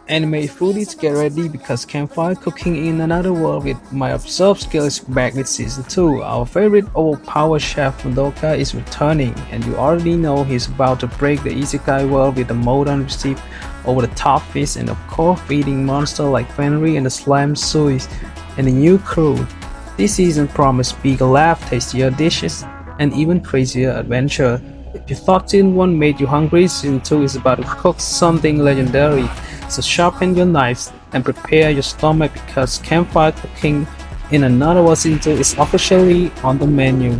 Anime foodies, get ready because Campfire Cooking in Another World with my observed skill is back with Season 2. Our favorite overpowered chef Mukouda is returning, and you already know he's about to break the Isekai world with a modern recipe over the top fish and of course feeding monsters like Fenry and the Slime Suis and the new crew. This season promised bigger laugh, tastier dishes, and even crazier adventure. If you thought Season 1 made you hungry, Season 2 is about to cook something legendary. So sharpen your knives and prepare your stomach because Campfire Cooking in Another World Season 2 is officially on the menu.